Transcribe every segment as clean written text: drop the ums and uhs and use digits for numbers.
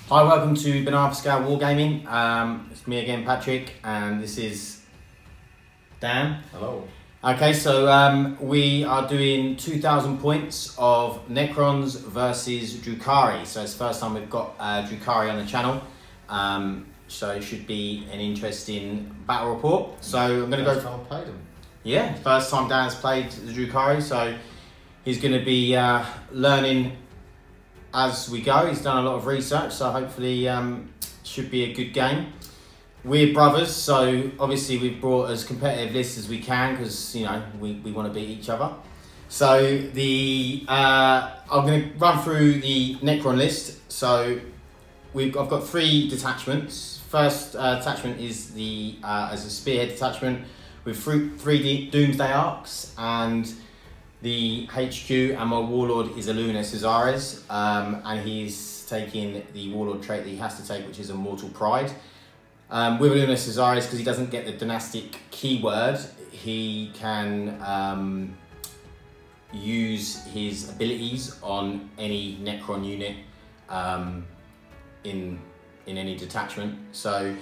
Hi, welcome to Banana Scale Wargaming. It's me again, Patrick, and this is Dan. Hello. Okay, so we are doing 2,000 points of Necrons versus Drukhari. So it's the first time we've got Drukhari on the channel. So it should be an interesting battle report. So I'm going to go. First time I played him. Yeah, first time Dan's played the Drukhari, so he's going to be learning as we go. He's done a lot of research, so hopefully should be a good game. We're brothers, so obviously we've brought as competitive lists as we can because we want to beat each other. So I'm going to run through the Necron list. So I've got 3 detachments. First detachment is as a Spearhead detachment with 3 Doomsday Arks, and the HQ and my Warlord is Illuminor Szeras, and he's taking the Warlord trait that he has to take, which is Immortal Pride. With Illuminor Szeras, because he doesn't get the dynastic keyword, he can use his abilities on any Necron unit in any detachment. So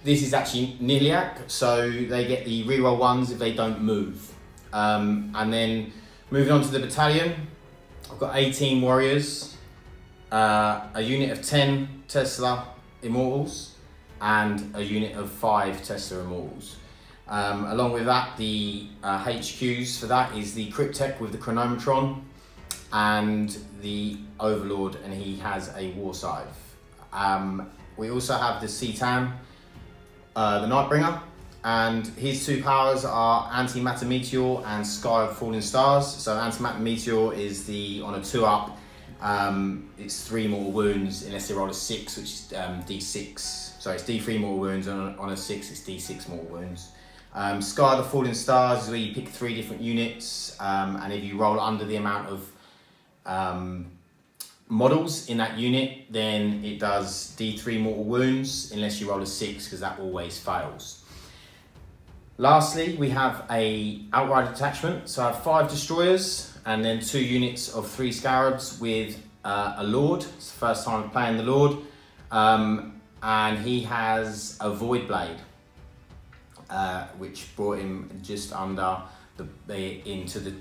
this is actually Nihilakh, so they get the reroll 1s if they don't move. And then moving on to the battalion, I've got 18 warriors, a unit of 10 Tesla Immortals, and a unit of 5 Tesla Immortals. Along with that, the HQs for that is the Cryptek with the Chronometron and the Overlord, and he has a Warscythe. We also have the Cetan, the Nightbringer, and his 2 powers are Antimatter Meteor and Sky of Falling Stars. So Antimatter Meteor is on a 2-up, it's 3 mortal wounds unless they roll a 6, which is D6. So it's D3 mortal wounds, and on a 6 it's D6 mortal wounds. Sky of the Falling Stars is where you pick 3 different units, and if you roll under the amount of models in that unit, then it does D3 mortal wounds unless you roll a 6, because that always fails. Lastly, we have a outrider detachment. So I have 5 destroyers and then 2 units of 3 scarabs with a lord. It's the first time I'm playing the lord, and he has a void blade, which brought him just under into the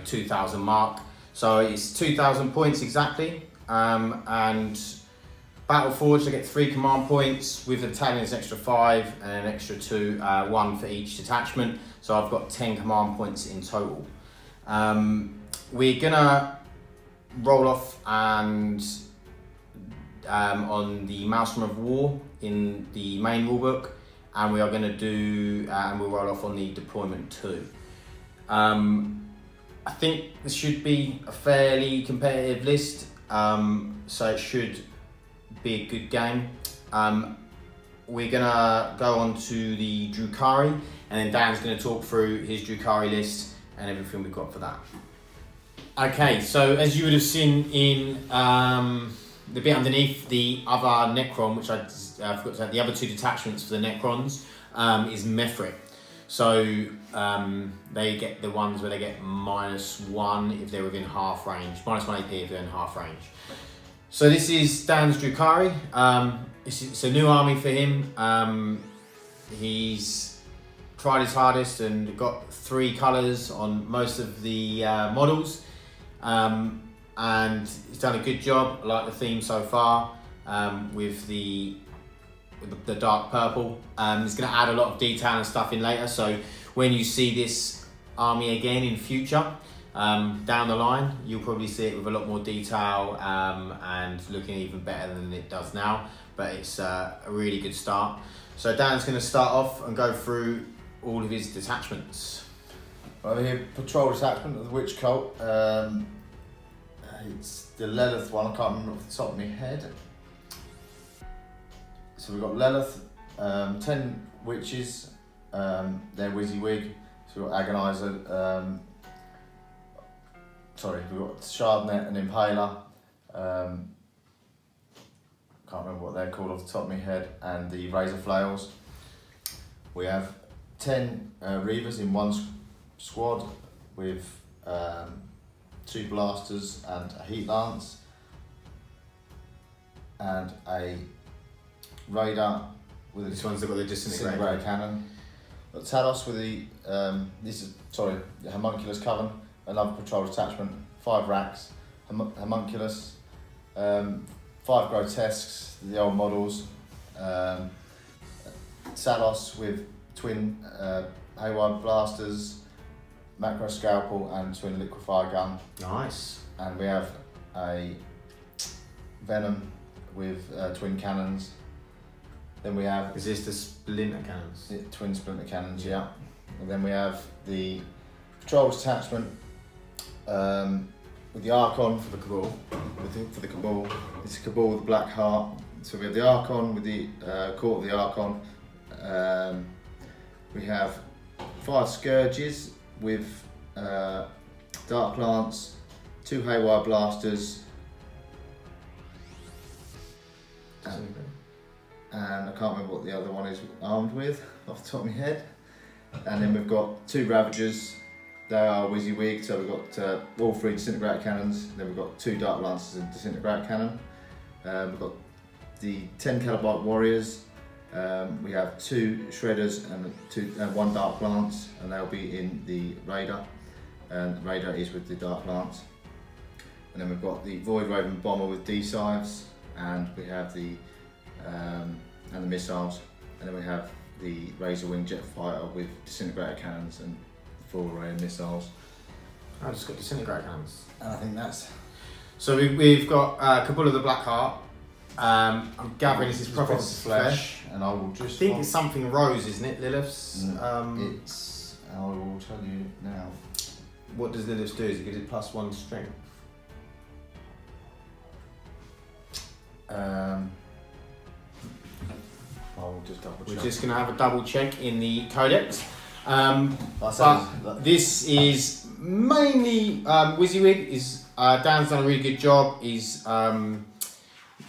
2,000 mark. So it's 2,000 points exactly, and Battle Forged, I get 3 command points. With the battalion, it's an extra 5 and an extra 2, 1 for each detachment. So I've got 10 command points in total. We're gonna roll off and on the Maelstrom of War in the main rulebook, and we are going to do and we'll roll off on the deployment 2. I think this should be a fairly competitive list, so it should be a good game. We're gonna go on to the Drukhari, and then Dan's gonna talk through his Drukhari list and everything we've got for that. Okay, so as you would have seen in the bit underneath, the other Necron, which I forgot to add, the other 2 detachments for the Necrons is Mephrit. So they get the ones where they get -1 if they're within half range, -1 AP if they're in half range. So this is Dan's Drukhari. It's a new army for him. He's tried his hardest and got 3 colours on most of the models, and he's done a good job. I like the theme so far with the dark purple. He's going to add a lot of detail and stuff in later, so when you see this army again in future, down the line, you'll probably see it with a lot more detail and looking even better than it does now, but it's a really good start. So Dan's going to start off and go through all of his detachments. Over here, patrol detachment of the Witch Cult. It's the Lilith one, I can't remember off the top of my head. So we've got Lilith, 10 witches, they're WYSIWYG. So we've got Agonizer, we've got Shardnet and Impaler, can't remember what they're called off the top of my head, and the Razor Flails. We have 10 Reavers in 1 squad with 2 blasters and a heat lance, and a Raider with This one's got the disintegrator cannon. Got Talos with the the Homunculus Coven, another patrol detachment, 5 racks, Homunculus, 5 Grotesques, the old models, Talos with twin Haywire blasters, macro scalpel and twin liquefier gun. Nice. And we have a Venom with twin cannons. Then we have... Is this the splinter cannons? Twin splinter cannons, yeah. And then we have the patrol detachment with the Archon for the Cabal. For the Cabal. It's a Cabal with the Black Heart. So we have the Archon with the Court of the Archon. We have 5 Scourges with Dark Lance, 2 Haywire blasters, and I can't remember what the other one is armed with off the top of my head. And then we've got 2 Ravagers. They are WYSIWYG, so we've got all 3 disintegrator cannons. Then we've got 2 Dark Lancers and disintegrator cannon. We've got the 10 Calibark Warriors. We have 2 Shredders and 1 Dark Lance, and they'll be in the Raider. And the Raider is with the Dark Lance. And then we've got the Void Raven Bomber with D-Sives, and we have the missiles. And then we have the Razor Wing Jet Fighter with disintegrator cannons and full array of missiles. I just got disintegrator cannons. And I think that's... So we've got Cabal of the Black Heart. I'm gathering this is Prophet's Flesh. And I will just... I think it's something Rose, isn't it? Lilith's? It's... I will tell you now. What does Lilith's do? Is it gives it +1 strength? I'll just double check. We're just going to have a double check in the Codex. But this is mainly WYSIWYG. Dan's done a really good job. He's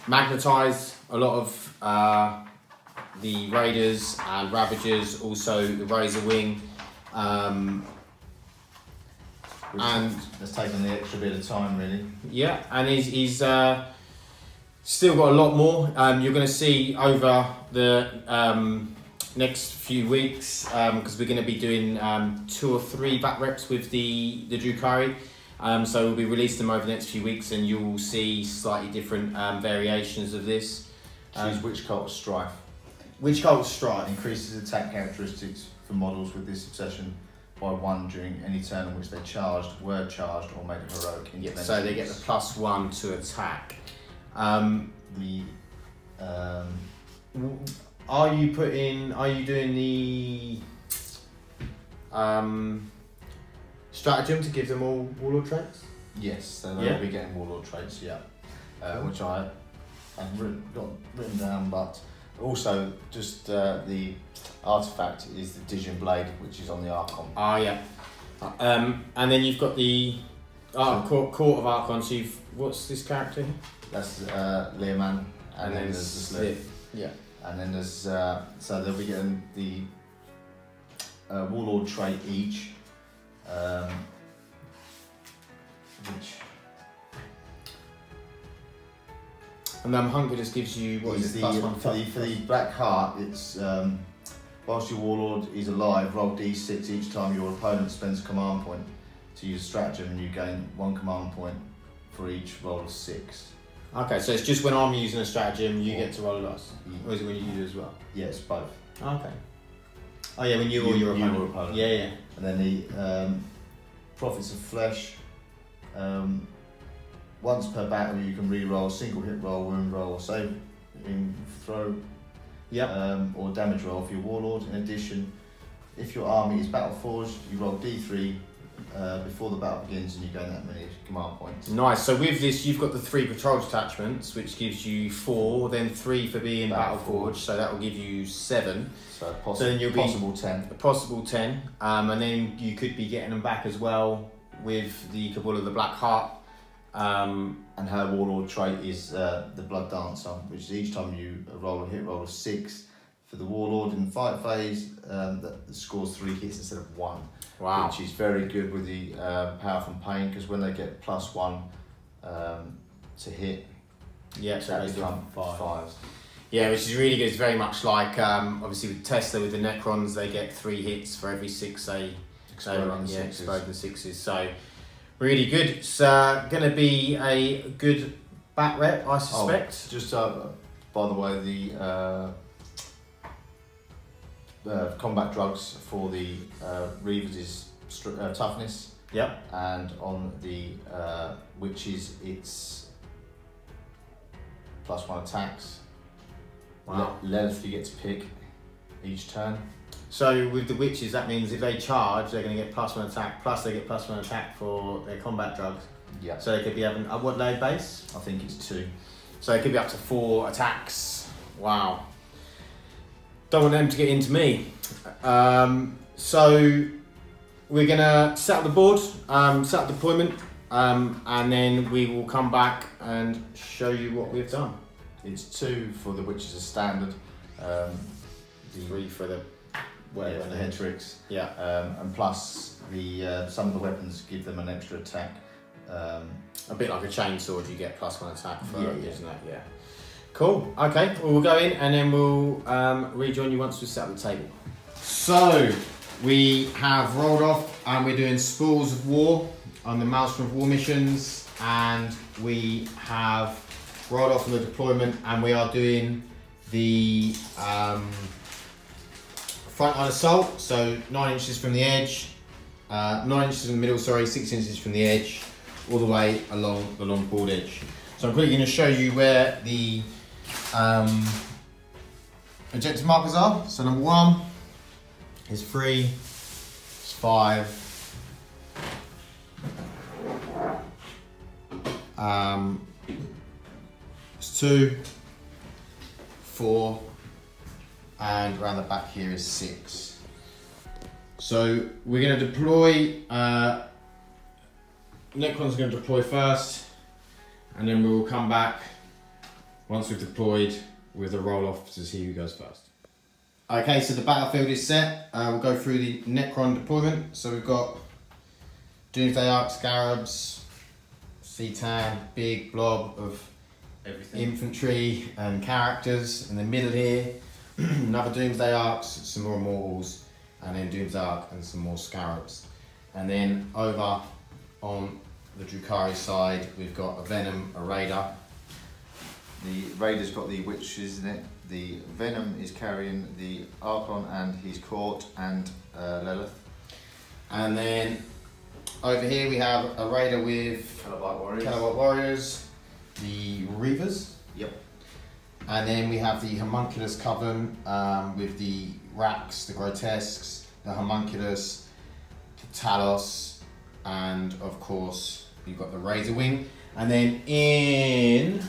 magnetised a lot of the Raiders and Ravagers, also the Razor Wing. And that's taken the extra bit of time, really. Yeah, and he's still got a lot more. You're going to see over the next few weeks, because we're going to be doing 2 or 3 back reps with the Drukhari. So we'll be releasing them over the next few weeks, and you'll see slightly different variations of this. Choose which Cult of Strife. Which Cult of Strife? Increases attack characteristics for models with this obsession by 1 during any turn in which they were charged, or made a heroic intervention. Yeah, so they get the +1 to attack. Are you doing the stratagem to give them all Warlord traits? Yes, so they'll be getting Warlord traits, yeah. Which I have got written down, but also just the artifact is the Digion Blade, which is on the Archon. Ah, yeah. And then you've got the Court of Archon. So what's this character? That's Learman, and then there's the Slip. Yeah. And then there's so they'll be getting the Warlord trait each, which. And Hunger just gives you what is it, +1 for the Black Heart. It's whilst your Warlord is alive, roll d6 each time your opponent spends a command point to use stratagem, and you gain 1 command point for each roll of 6. Okay, so it's just when I'm using a stratagem, you get to roll a dice, or is it when you do as well? Yeah, it's both. Okay. Oh yeah, when you or your opponent. Yeah, yeah. And then the Prophets of Flesh. Once per battle, you can re-roll single hit roll, wound roll, saving throw, or damage roll for your Warlord. In addition, if your army is battle forged, you roll d3 before the battle begins, and you gain that many command points. Nice. So with this, you've got the 3 patrol detachments, which gives you 4, then 3 for being battle forged, so that will give you 7. So then you'll possible 10. A possible 10, and then you could be getting them back as well with the Cabal of the Black Heart. And her Warlord trait is the Blood Dancer, which is each time you roll a hit roll of 6 for the Warlord in the fight phase, that scores 3 hits instead of 1. Wow. Which is very good with the Power from Pain, because when they get +1 to hit, Yeah, so that it goes become to 5. 5s. Yeah, which is really good. It's very much like, obviously with Tesla, with the Necrons, they get 3 hits for every 6 they explode on the 6s. So, really good. It's going to be a good bat rep, I suspect. Oh, just by the way, the combat drugs for the Reavers is toughness. Yep. And on the witches, it's +1 attacks. Wow. Length you get to pick each turn. So with the witches, that means if they charge, they're going to get +1 attack, plus they get +1 attack for their combat drugs. Yeah. So they could be having a what load base? I think it's 2. So it could be up to 4 attacks. Wow. Don't want them to get into me. So we're going to set up the board, set up deployment, and then we will come back and show you what we've done. It's 2 for the witches as standard. 3 for the whatever the Hetrix. Yeah. And plus the some of the weapons give them an extra attack. A bit like a chainsword, you get +1 attack for, yeah. isn't it? Yeah. Cool. Okay. Well, we'll go in and then we'll rejoin you once we've set up the table. So we have rolled off and we're doing Spoils of War on the Maelstrom of War missions, and we have rolled off on the deployment, and we are doing the frontline assault. So 9 inches from the edge, 9 inches in the middle. Sorry, 6 inches from the edge, all the way along the long board edge. So I'm quickly going to show you where the objective markers are. So number 1 is 3, it's 5, it's 2, 4, and around the back here is 6. So we're going to deploy, Necron's going to deploy first, and then we'll come back once we've deployed with a roll off to see who goes first. Okay, so the battlefield is set. We'll go through the Necron deployment. So we've got Doomsday Ark, Scarabs, Cetan, big blob of Everything. infantry and characters. In the middle here, another Doomsday Arks, some more Immortals, and then Doomsday Ark and some more Scarabs. And then over on the Drukhari side, we've got a Venom, a Raider. The Raider's got the witches in it. The Venom is carrying the Archon and his court and Lilith. And then over here we have a Raider with Calabite Warriors, the Reavers. Yep. And then we have the Homunculus Coven with the Racks, the Grotesques, the Homunculus, the Talos, and of course you've got the Razor Wing. And then in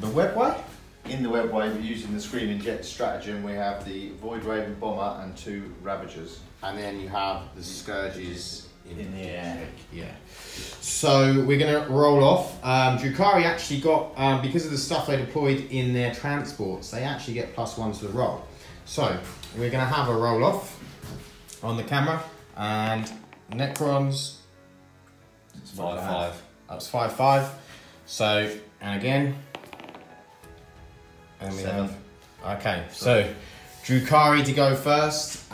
the Webway? In the Webway, using the Screaming Jet stratagem, we have the Void Raven Bomber and 2 Ravagers. And then you have the Scourges in the air. Yeah. So we're going to roll off. Drukhari actually got, because of the stuff they deployed in their transports, they actually get +1 to the roll. So we're going to have a roll off on the camera, and Necrons. It's 5-5. That's 5-5. So, and again. And we 7. have. Okay, so Drukhari to go first.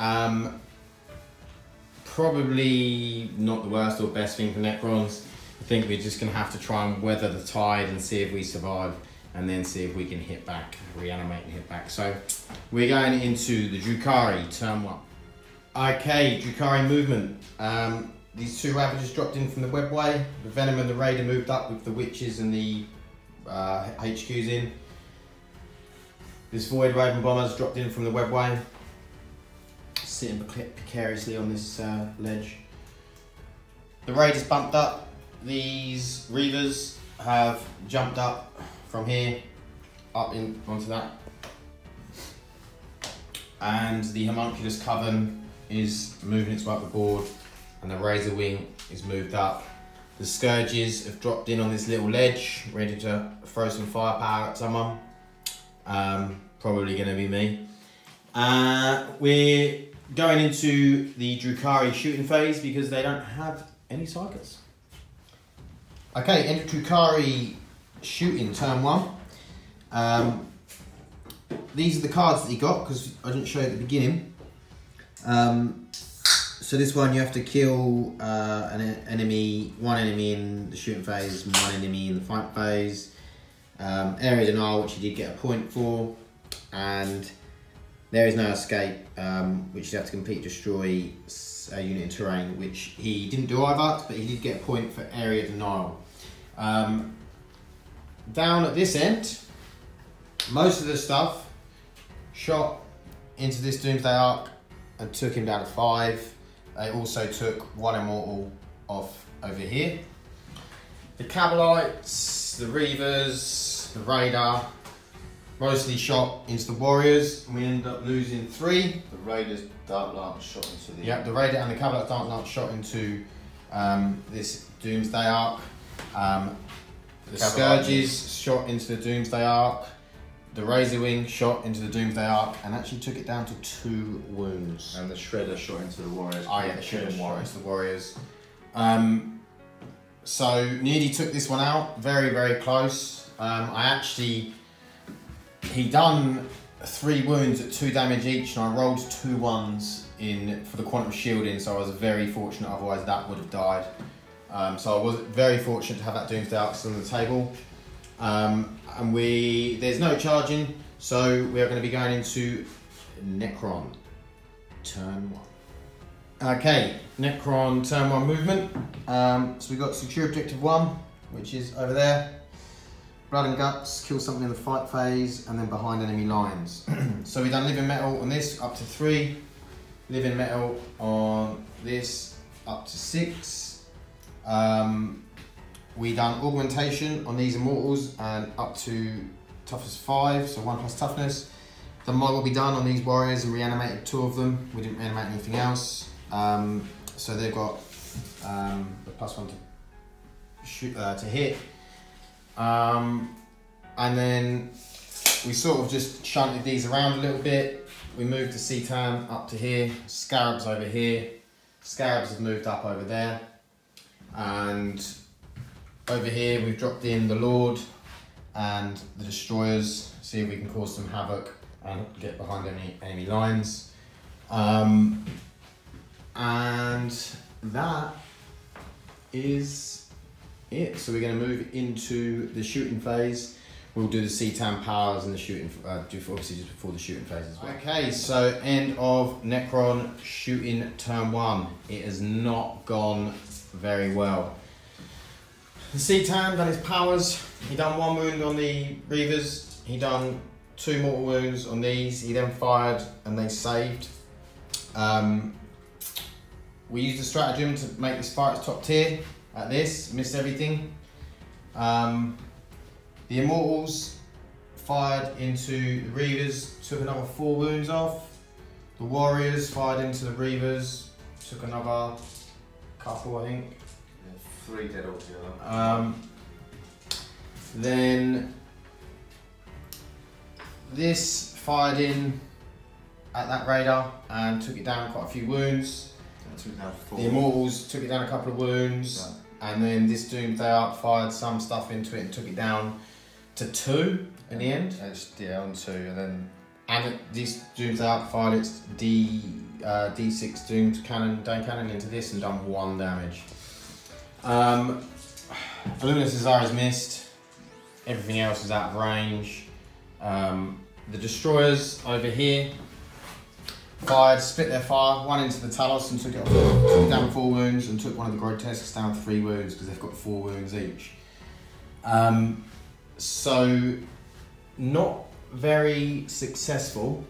Probably not the worst or best thing for Necrons. I think we're just going to have to try and weather the tide and see if we survive, and then see if we can hit back, reanimate and hit back. So we're going into the Drukhari, turn 1. Okay, Drukhari movement. These 2 Ravagers dropped in from the Webway. The Venom and the Raider moved up with the Witches and the HQs in. This Void Raven Bomber's dropped in from the Webway, sitting precariously on this ledge. The Raiders bumped up. These Reavers have jumped up from here, up in onto that. And the Homunculus Coven is moving its way up the board, and the Razor Wing is moved up. The Scourges have dropped in on this little ledge, ready to throw some firepower at someone. Probably going to be me. We're going into the Drukhari shooting phase because they don't have any Psykers. Okay, enter Drukhari shooting turn 1. These are the cards that he got because I didn't show you at the beginning. So this one you have to kill one enemy in the shooting phase, and one enemy in the fight phase. Area denial, which you did get a point for, and there is no escape, which you have to complete destroy a unit in terrain, which he didn't do either, but he did get a point for area denial. Down at this end, most of the stuff shot into this Doomsday Ark and took him down to 5. They also took 1 Immortal off over here. The Cabalites, the Reavers, the Raider, mostly shot into the Warriors, and we ended up losing 3. The Raiders Dark Lance shot into the... Yep, the Raider and the Cabalites Dark Lance shot into this Doomsday Ark. The Scourges shot into the Doomsday Ark. The Razorwing shot into the Doomsday Ark and actually took it down to 2 wounds. And the Shredder shot into the Warriors. Oh yeah, the Shredder shot into the Warriors. So nearly took this one out, very, very close. He done 3 wounds at 2 damage each, and I rolled 2 1s in for the quantum shielding, so I was very fortunate, otherwise that would have died. So I was very fortunate to have that Doomsday Ark still on the table. And there's no charging, so we are going to be going into Necron turn 1. Okay, Necron turn 1 movement. So we got secure objective 1, which is over there. Blood and guts, kill something in the fight phase, and then behind enemy lines. So we've done living metal on this up to 3, living metal on this up to 6. We done augmentation on these Immortals and up to toughness 5, so 1 plus toughness. The mod will be done on these Warriors and reanimated 2 of them. We didn't reanimate anything else. So they've got the +1 to shoot to hit. And then we sort of just shunted these around a little bit. We moved the Cetan up to here, Scarabs over here. Scarabs have moved up over there. And over here we've dropped in the Lord and the Destroyers, see if we can cause some havoc and get behind any enemy lines. And that is it. So we're going to move into the shooting phase. We'll do the Cetan powers and the shooting, obviously just before the shooting phase as well. Okay, so end of Necron shooting turn 1. It has not gone very well. The Cetan done his powers. He done 1 wound on the Reavers. He done 2 mortal wounds on these. He then fired and they saved. We used a stratagem to make this fight top tier at this. Missed everything. The Immortals fired into the Reavers. Took another 4 wounds off. The Warriors fired into the Reavers. Took another couple, I think. 3 dead altogether. Then this fired in at that radar and took it down quite a few wounds. Took down 4. The Immortals took it down a couple of wounds, and then this Doomsday Ark fired some stuff into it and took it down to 2 in the end. On 2, and then. And this Doomsday Ark fired its D6 Doomed Cannon, Dane Cannon into this and done 1 damage. Illuminor Szeras missed. Everything else is out of range. The Destroyers over here fired, split their fire, 1 into the Talos and took it off, took it down 4 wounds, and took one of the Grotesques down 3 wounds because they've got 4 wounds each. So not very successful.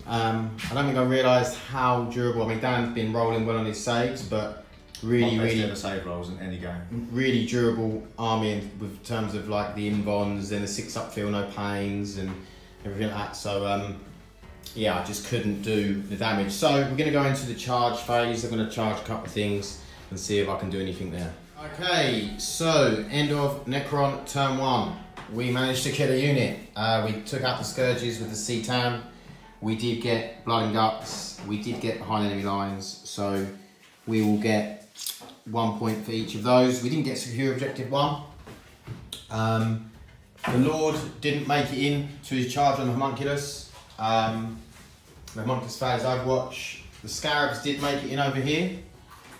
I don't think I realised how durable. I mean, Dan's been rolling well on his saves, but really ever save rolls in any game. Really durable army with terms of like the invons and the 6 up feel no pains and everything like that. So yeah, I just couldn't do the damage. So we're going to go into the charge phase. I'm going to charge a couple of things and see if I can do anything there. Okay, so end of Necron turn 1. We managed to kill a unit. We took out the Scourges with the Cetan. We did get Blood and Guts. We did get behind enemy lines. So we will get 1 point for each of those. We didn't get secure objective 1. The Lord didn't make it in to his charge on the Homunculus. The Homunculus failed his Overwatch. The Scarabs did make it in over here.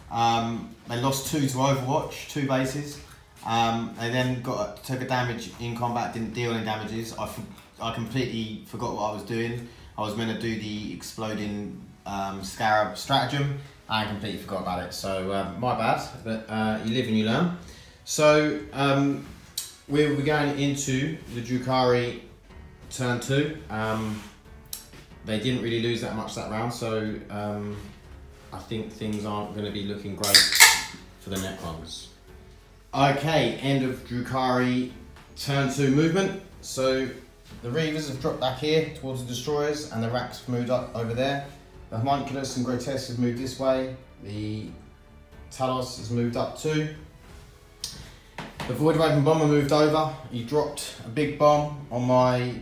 They lost 2 to Overwatch, 2 bases. They then took a damage in combat, didn't deal any damages. I completely forgot what I was doing. I was meant to do the exploding Scarab stratagem. I completely forgot about it, so my bad, but you live and you learn. So we're going into the Drukhari turn 2. They didn't really lose that much that round, so I think things aren't going to be looking great for the Necrons. Okay, end of Drukhari turn 2 movement. So the Reavers have dropped back here towards the Destroyers, and the Racks have moved up over there. The Homunculus and Grotesque have moved this way. The Talos has moved up too. The Void Raven Bomber moved over. He dropped a big bomb on my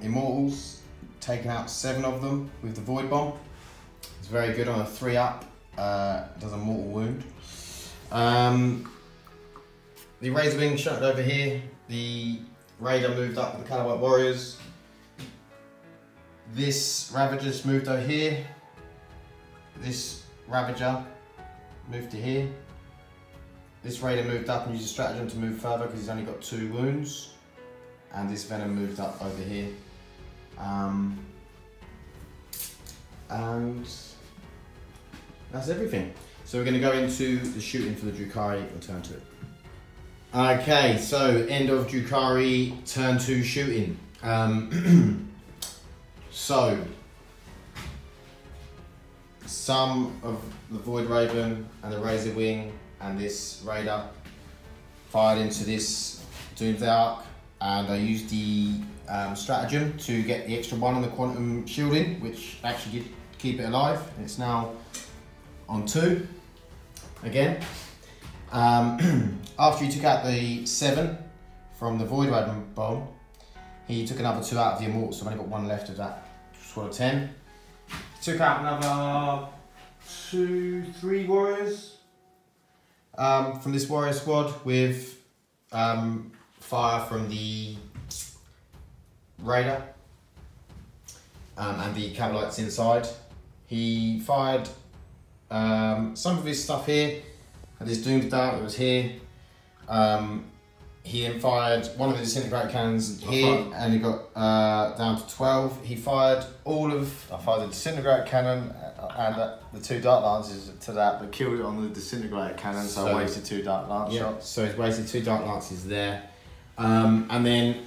Immortals, taking out 7 of them with the Void Bomb. It's very good on a 3-up, does a mortal wound. The Razor Wing shot over here. The Raider moved up with the Calawite Warriors. This Ravager's moved over here. This Ravager moved to here. This Raider moved up and used a stratagem to move further because he's only got 2 wounds. And this Venom moved up over here. And that's everything. So we're going to go into the shooting for the Drukhari and turn 2. Okay, so end of Drukhari turn 2 shooting. So some of the Void Raven and the Razor Wing and this Raider fired into this Doomsday Ark, and I used the stratagem to get the extra 1 on the quantum shielding, which actually did keep it alive. It's now on 2 again. After he took out the 7 from the Void Raven bomb, he took another 2 out of the Immortals, so I've only got 1 left of that squad of 10. He took out another 2-3 warriors from this warrior squad with fire from the Raider and the Cabalites inside. He fired some of his stuff here. Had his Doomsday Ark that was here. He then fired one of the disintegrator cannons here, and he got down to 12. He fired all of... I fired the disintegrator cannon and the 2 dart lances to that, but killed it on the disintegrator cannon, so I wasted 2 dart lance shots. So he's wasted 2 dart lances there. And then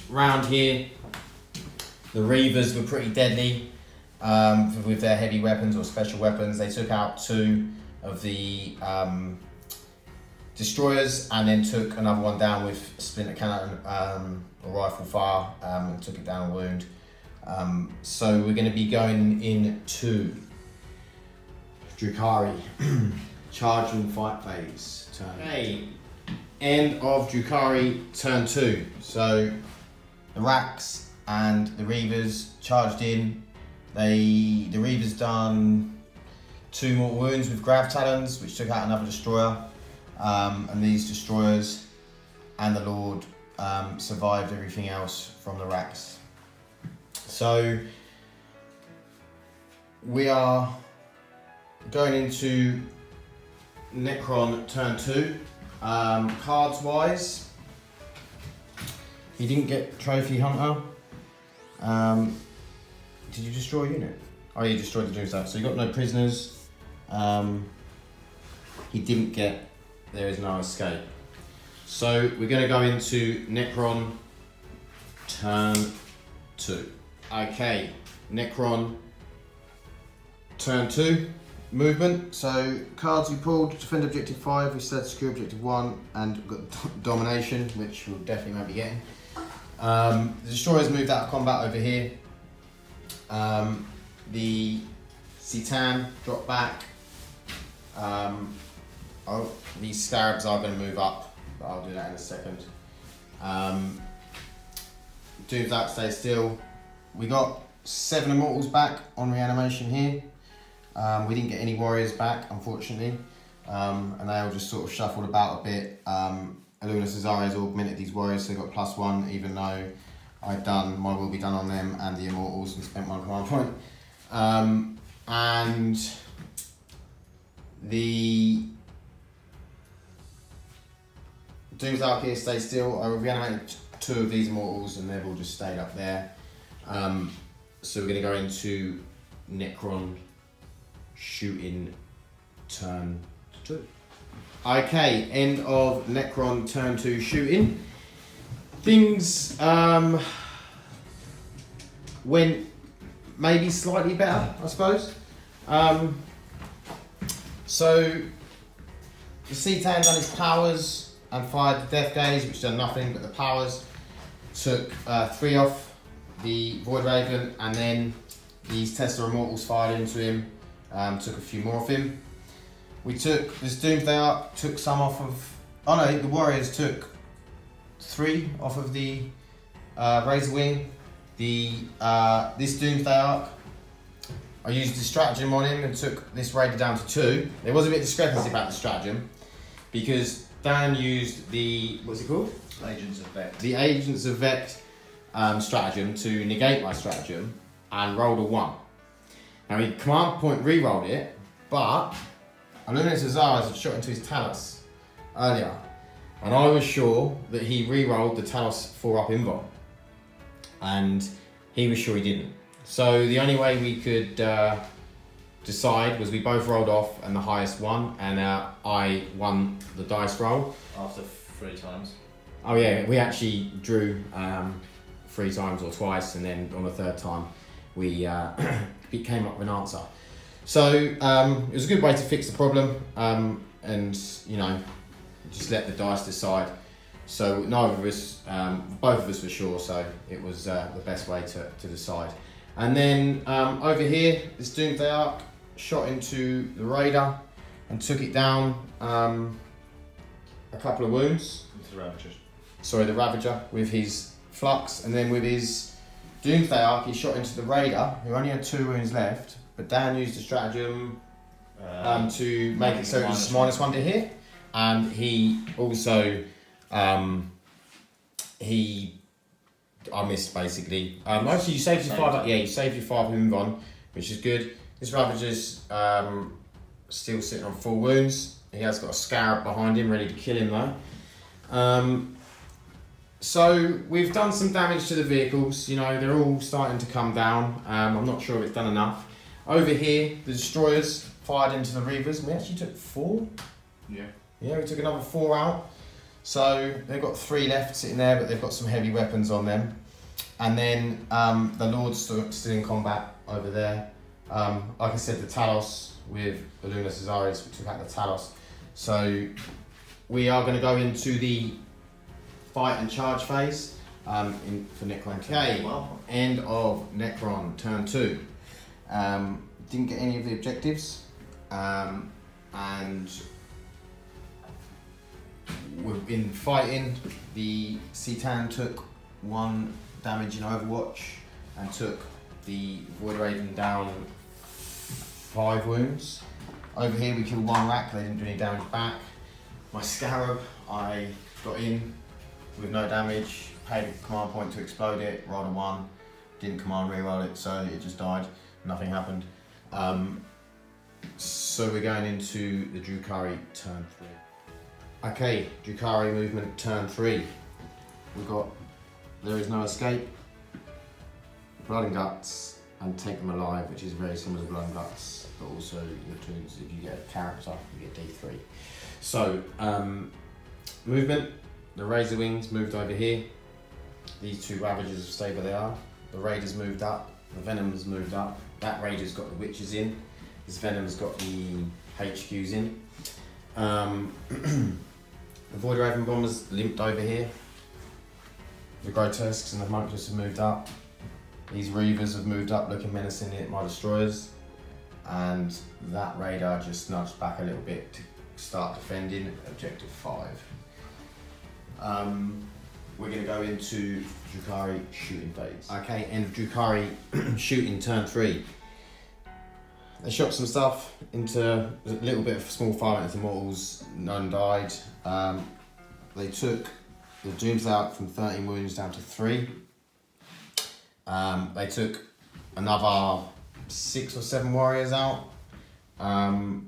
round here, the Reavers were pretty deadly with their heavy weapons or special weapons. They took out 2 of the Destroyers, and then took another one down with splinter cannon or rifle fire, and took it down a wound. So we're going to be going into Drukhari, charge and fight phase turn. Okay, end of Drukhari turn 2. So the Racks and the Reavers charged in. The Reavers done 2 more wounds with Grav Talons, which took out another Destroyer. And these Destroyers and the Lord survived everything else from the Racks. So we are going into Necron turn 2. Cards wise, he didn't get Trophy Hunter. Did you destroy a unit? Oh, you destroyed the Doomsday Ark, so you got no prisoners. He didn't get There Is No Escape. So we're going to go into Necron turn 2. Okay, Necron turn 2 movement. So cards we pulled: defend objective 5, we said secure objective 1, and we've got domination, which we'll definitely won't be getting. The Destroyers moved out of combat over here. The Citan dropped back. These Scarabs are going to move up, but I'll do that in a second. Doomsday Ark stays still. We got 7 Immortals back on reanimation here. We didn't get any Warriors back, unfortunately, and they all just sort of shuffled about a bit. Illuminor Szeras augmented these warriors, so they got +1, even though I'd done my will be done on them and the Immortals and spent 1 command point. And the Doomsday Ark here stays still. I reanimated 2 of these Immortals and they've all just stayed up there. So we're going to go into Necron shooting turn 2. Okay, end of Necron turn 2 shooting. Things went maybe slightly better, I suppose. So the Citan done his powers and fired the Death Gaze, which done nothing but the powers. Took 3 off the Void Raven, and then these Tesla Immortals fired into him. Took a few more off him. We took this Doomsday Ark, took some off of. Oh no, the Warriors took 3 off of the Razor Wing. This Doomsday Ark, I used the stratagem on him and took this Raider down to 2. There was a bit of discrepancy about the stratagem because Dan used the, what's it called? Agents of Vect. The Agents of Vect stratagem to negate my stratagem and rolled a 1. Now he command point re-rolled it, but Illuminor Szeras had shot into his Talos earlier, and I was sure that he re-rolled the Talos 4-up invuln, and he was sure he didn't. So the only way we could decide was we both rolled off and the highest won, and I won the dice roll. After 3 times. Oh yeah, we actually drew 3 times or twice, and then on the 3rd time we came up with an answer. So it was a good way to fix the problem, and you know, just let the dice decide. So neither of us, both of us were sure, so it was the best way to decide. And then over here, this Doomsday Ark shot into the Raider and took it down a couple of wounds. Into the Ravagers. Sorry, the Ravager with his Flux, and then with his Doomsday Ark, he shot into the Raider, who only had 2 wounds left, but Dan used a stratagem to make it so it was -1 to hit, and he also, I missed basically. Actually, you saved your 5, yeah, you saved your 5 invuln, which is good. This Ravager's still sitting on 4 wounds. He has got a Scarab behind him, ready to kill him though. So we've done some damage to the vehicles, you know, they're all starting to come down. I'm not sure if it's done enough. Over here, the Destroyers fired into the Reavers. We actually took 4. Yeah. Yeah, we took another 4 out. So they've got 3 left sitting there, but they've got some heavy weapons on them. And then the Lord's still in combat over there. Like I said, the Talos with Illuminor Szeras, we took out the Talos. So we are going to go into the fight and charge phase for Necron. Okay, end of Necron turn 2. Didn't get any of the objectives, and we've been fighting. The Citan took 1 damage in Overwatch and took the Void Raven down 5 wounds. Over here we killed 1 rack, they didn't do any damage back. My Scarab, I got in with no damage, paid a command point to explode it, rolled a 1, didn't command reroll it, so it just died, nothing happened. So we're going into the Drukhari turn 3. Okay, Drukhari movement turn 3. We've got There Is No Escape, Blood and Guts, and Take Them Alive, which is very similar to Blood and Guts, but also your tools, if you get a character, you get D3. So, movement, the Razor Wings moved over here. These 2 Ravagers have stayed where they are. The Raiders moved up, the Venom's moved up. That Raider's got the Witches in. This Venom's got the HQs in. The Void Raven Bombers limped over here. The Grotesques and the Monkless have moved up. These Reavers have moved up looking menacingly at my Destroyers. And that Raider just nudged back a little bit to start defending objective 5. We're going to go into Drukhari shooting phase. Okay, end of Drukhari shooting turn 3. They shot some stuff into a little bit of small fire into Immortals, none died. they took the Doomsday Ark from 13 wounds down to 3. They took another 6 or 7 warriors out, and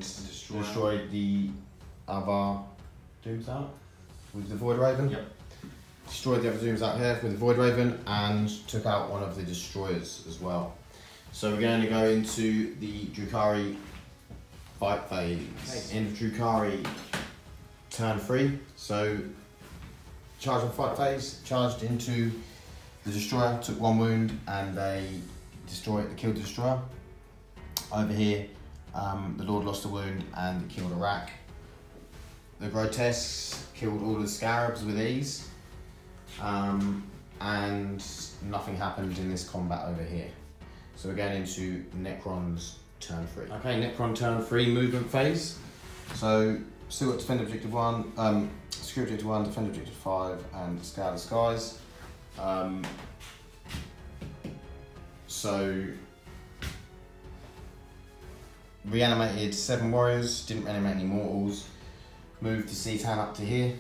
destroyed the other Doomsday Ark with the Void Raven. Yep. Destroyed the other Doomsday Ark here with the Void Raven and took out one of the destroyers as well. So we're going to go into the Drukhari fight phase. Nice. End of Drukhari, turn 3. So charge and fight phase, charged into the destroyer, took 1 wound, and they killed the destroyer. Over here, the Lord lost a wound and killed a rack. The grotesques killed all the scarabs with ease, and nothing happened in this combat over here. So we're going into Necron's turn 3. Okay, Necron turn 3 movement phase. So still got defend objective 1, secure objective 1, defend objective 5, and scour the skies. So reanimated 7 warriors, didn't reanimate any mortals. Moved the Cetan up to here.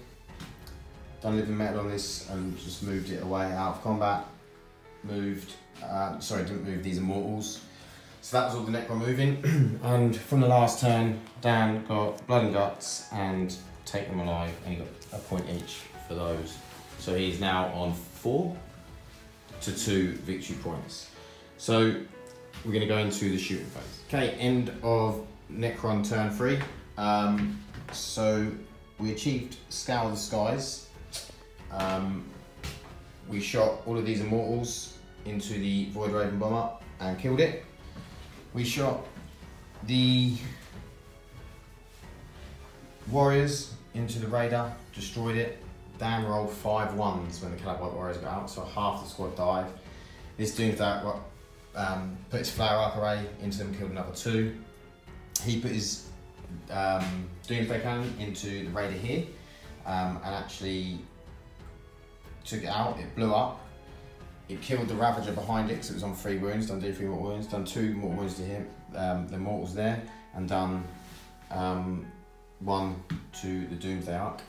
Done living metal on this and just moved it away out of combat. Didn't move these Immortals. So that was all the Necron moving. And from the last turn, Dan got Blood and Guts and Take Them Alive, and he got a point each for those. So he's now on 4 to 2 victory points. So we're going to go into the shooting phase. Okay, end of Necron turn 3. So we achieved Scour the Skies. We shot all of these Immortals into the Void Raven bomber and killed it. We shot the warriors into the Raider, destroyed it. Dan rolled 5 1s when the Calabite warriors got out, so half the squad died. This Doomsday Ark put his Flower Arc array into them, killed another 2. He put his Doomsday Cannon into the Raider here, and actually took it out. It blew up. It killed the Ravager behind it because it was on 3 wounds, done 3 mortal wounds, done 2 mortal wounds to him, the mortals there, and done 1 to the Doomsday Ark.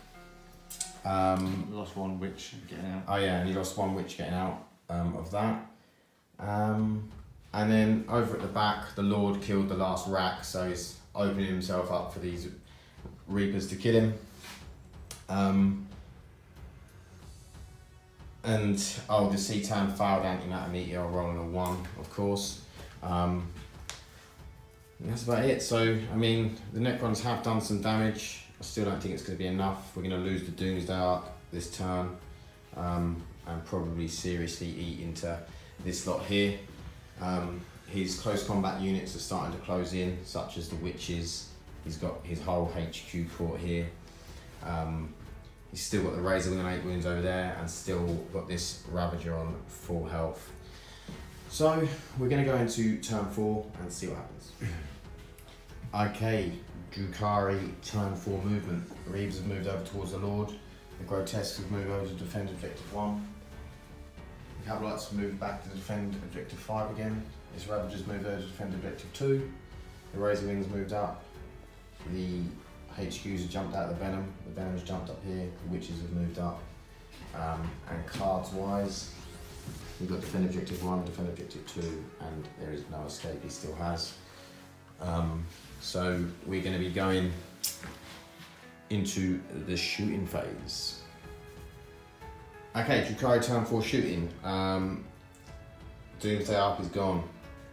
Lost 1 witch getting out. Oh yeah, and he lost 1 witch getting out of that. And then over at the back, the Lord killed the last rack, so he's opening himself up for these Reapers to kill him. And the Cetan failed Antimatter Meteor, rolling a 1, of course. And that's about it. So, I mean, the Necrons have done some damage. I still don't think it's going to be enough. We're going to lose the Doomsday Ark this turn, and probably seriously eat into this lot here. His close combat units are starting to close in, such as the Witches. He's got his whole HQ court here. He's still got the Razor Wing on 8 wounds over there, and still got this Ravager on full health. So we're going to go into turn 4 and see what happens. Okay, Drukhari turn 4 movement. The Reeves have moved over towards the Lord. The Grotesques have moved over to defend objective 1. The Cabalites have moved back to defend objective 5 again. His Ravagers moved over to defend objective 2. The Razor Wings moved up. The HQs have jumped out of the Venom. The Venom's jumped up here. The Witches have moved up. And cards wise, we've got defend objective 1, defend objective 2, and there is no escape, he still has. So we're going to be going into the shooting phase. Okay, Drukhari turn 4 shooting. Doomsday Ark is gone,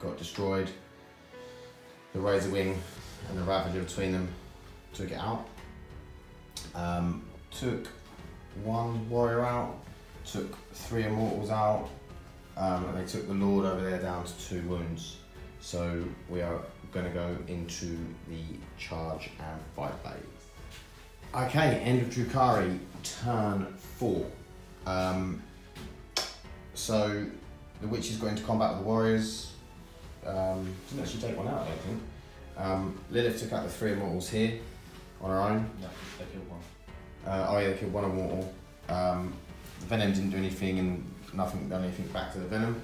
got destroyed. The Razor Wing and the Ravager between them took it out. Took 1 warrior out, took 3 Immortals out, and they took the Lord over there down to 2 wounds. So we are going to go into the charge and fight phase. Okay, end of Drukhari, turn 4. So the Witches got into combat with the warriors. Didn't actually take 1 out, I don't think. Lilith took out the 3 Immortals here on her own. No, they killed 1. They killed 1 Immortal. The Venom didn't do anything, and nothing done anything back to the Venom.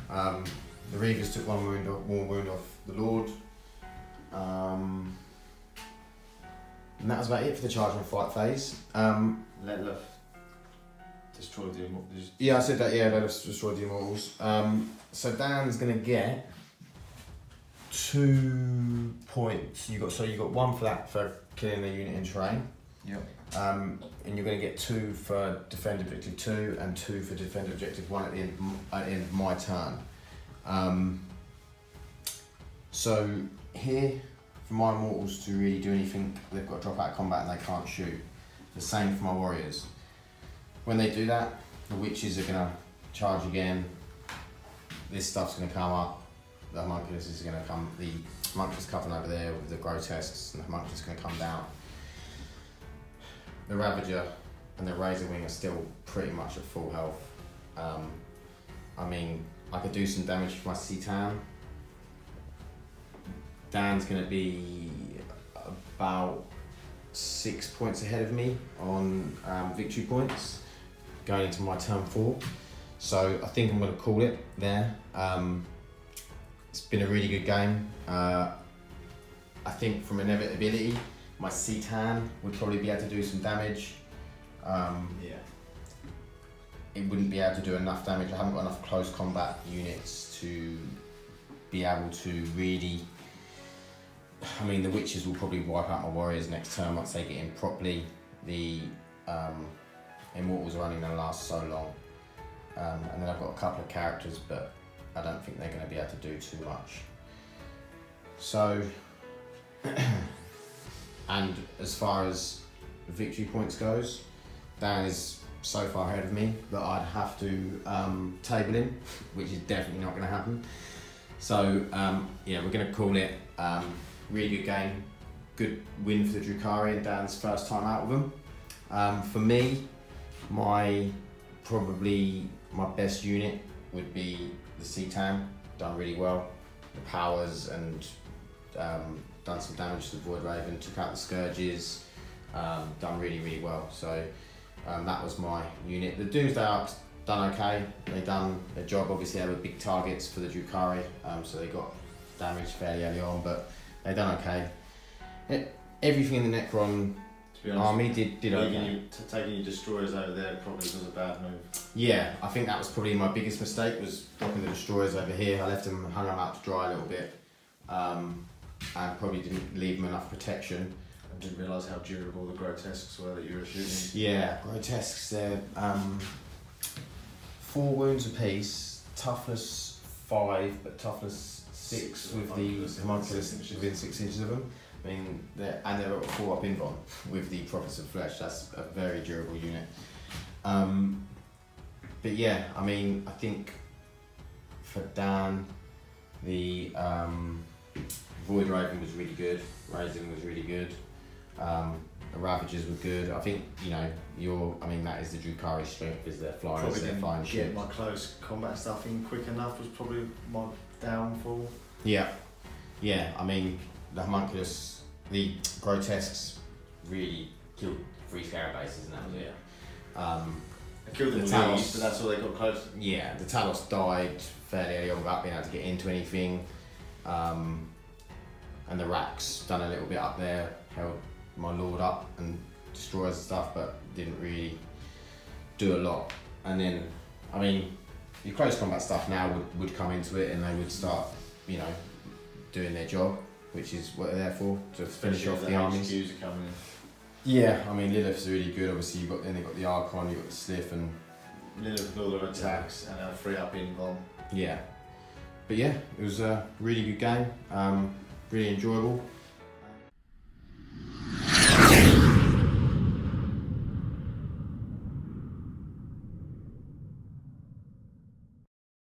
The Reavers took 1 wound off the Lord. And that was about it for the charge and fight phase. Nihilakh destroyed the Immortals. Yeah, I said that. Yeah, they destroyed the Immortals. So Dan's gonna get 2 points. You got 1 for that for killing a unit in terrain. Yep. And you're going to get 2 for defend objective 2 and 2 for defend objective 1 at the end of my turn. So here, for my Immortals to really do anything, they've got to drop out of combat and they can't shoot. The same for my Warriors. When they do that, the Witches are going to charge again. This stuff's going to come up. The Homunculus is going to come. The Homunculus coming over there with the Grotesques, and the Homunculus is going to come down. The Ravager and the Razor Wing are still pretty much at full health. I mean, I could do some damage with my Citan. Dan's going to be about 6 points ahead of me on victory points going into my turn 4. So I think I'm going to call it there. It's been a really good game. I think from inevitability, my Citan would probably be able to do some damage. It wouldn't be able to do enough damage. I haven't got enough close combat units to be able to really... I mean, the Witches will probably wipe out my Warriors next turn once they get in properly. The Immortals are only going to last so long. And then I've got a couple of characters, but I don't think they're going to be able to do too much. So... And as far as victory points goes, Dan is so far ahead of me that I'd have to table him, which is definitely not going to happen. So yeah, we're going to call it really good game, good win for the Drukhari and Dan's first time out with them. For me, probably my best unit would be the Citan, done really well. The powers and done some damage to the Void Raven, took out the Scourges, done really well. So that was my unit. The Doomsday Ark's done okay. They done their job. Obviously they were big targets for the Drukhari, so they got damaged fairly early on, but they done okay. Everything in the Necron army did okay. Taking your destroyers over there probably was a bad move. Yeah, I think that was probably my biggest mistake, was dropping the destroyers over here. I left them, hung them out to dry a little bit. And probably didn't leave them enough protection. I didn't realise how durable the Grotesques were that you were shooting. Yeah, Grotesques, they're 4 wounds apiece, toughness 5, but toughness 6 with the Homunculus within 6 inches of them. I mean, they're 4 up invuln with the Prophets of Flesh. That's a very durable unit. But yeah, I mean, I think for Dan, the Void Raven was really good, Razing was really good, the Ravagers were good. I think, you know, that is the Drukhari strength, is their flyers, their fine ships. My close combat stuff in quick enough was probably my downfall. Yeah, I mean, the Homunculus, the Grotesques really killed 3 Scarabases and that was it. They killed the Talos, but that's all they got close. Yeah, the Talos died fairly early on without being able to get into anything. And the Racks done a little bit up there, held my Lord up and destroyers and stuff, but didn't really do a lot. And then, I mean, your close combat stuff now would come into it and they would start, you know, doing their job, which is what they're there for, to finish off the armies. HQs are coming in. Yeah, I mean, Lilith's really good. Obviously, then they've got the Archon, you've got the Slith, and Lilith with all their attacks and a 3-up invuln. Yeah. But yeah, it was a really good game, really enjoyable.